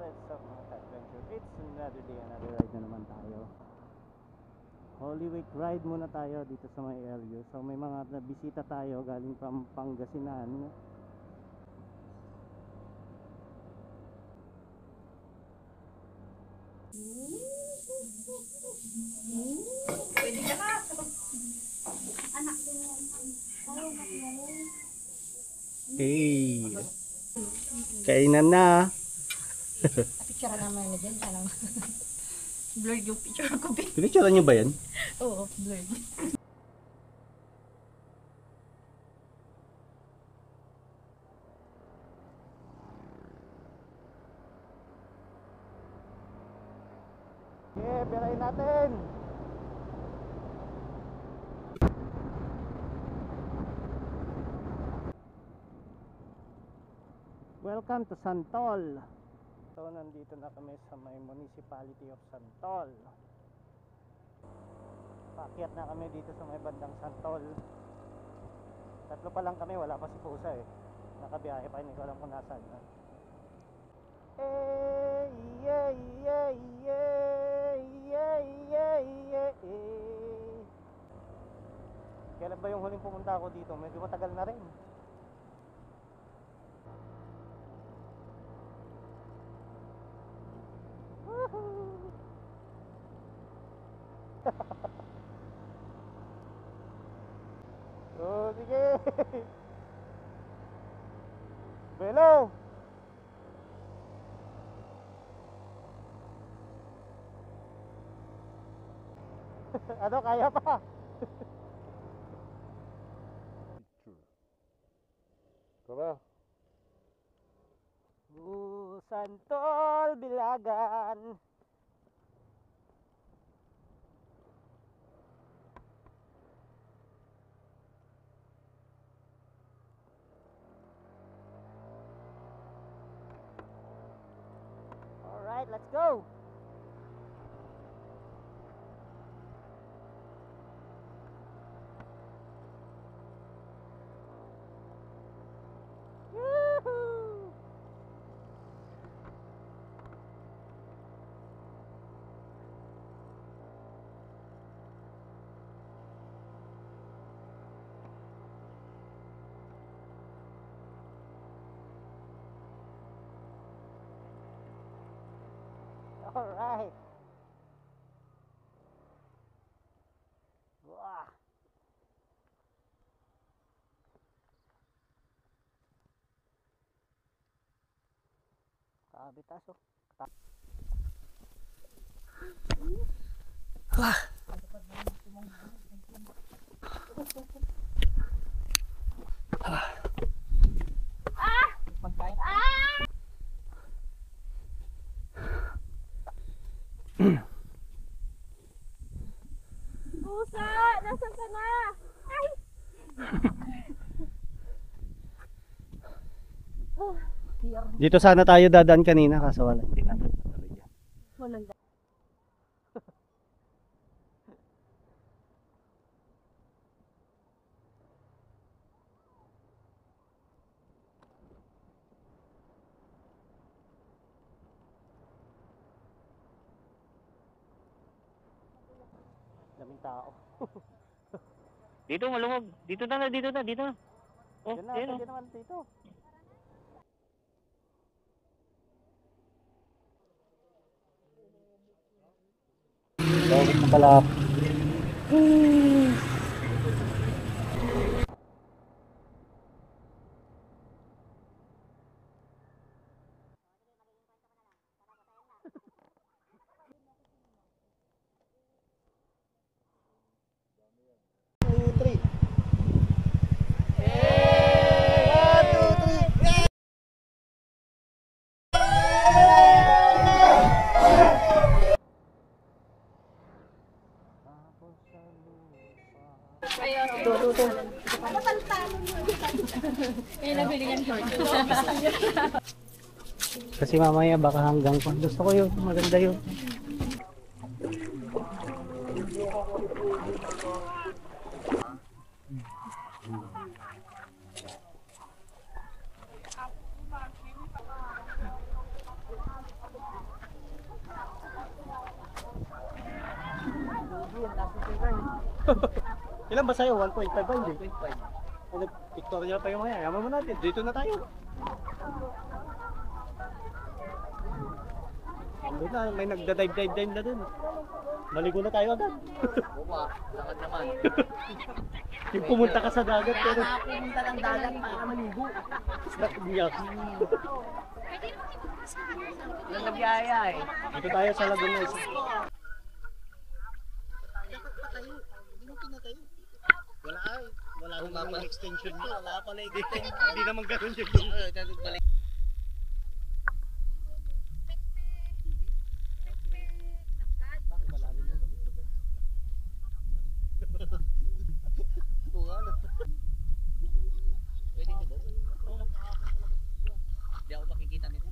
What's up mga ka-adventure? It's another day, another ride na naman tayo. Holy Week ride muna tayo dito sa may LU. So may mga nabisita tayo galing from Pangasinan. Pwede ka na. Anak ko yan. Hey! Kainan na! Picture naman na dyan. Alam. Blurred yung picture ko. Pinicturean nyo ba yan? Oo, blurred. Yeah, birahin natin! Welcome to Santol. So nandito na kami sa may municipality of Santol. Paakyat na kami dito sa may bandang Santol. Tatlo pa lang kami, wala pa si Pusa eh. Nakabiyahe pa, hindi ko alam kung nasaan na. Hey, yeah, yeah, yeah, yeah, yeah, yeah, yeah. Kailan ba yung huling pumunta ako dito? Medyo matagal na rin. Oh, sige. Belo. Ano, kaya pa? Tara. Santol, Bilagan. Alright, let's go! Yoo-hoo! Alright. Wah. Kabitas oh. Wah. Pagkain. Pusa! Nasaan ka na? Ay! Dito sana tayo dadaan kanina kaso wala, hindi natin natuloy yan. Walang Daming tao. Dito malungog. Dito na, dito na, dito na. Oh, Yan na, ayun pwede oh. naman dito. Lawit na pala. Kasi mamaya baka hanggang pa. Gusto ko yun, maganda yun. Ilan ba sa'yo? 1.5 ba hindi? 1.5. Ano, pictorial pa yung mga yan. Yaman mo natin. Dito na tayo. Doon na, may nagda-dive na dun. Maligo na tayo agad. Buwa, lakad naman. Yung pumunta ka sa dagat pero Kaya pumunta ng dagat para maligo. nakumiyak. Yung nagyaya eh. Dito tayo sa Laguna. Wala naman extension mo. Wala pala extension. Hindi naman ganun yun. Balik. Pwede ito ba? Hindi ako makikita nito.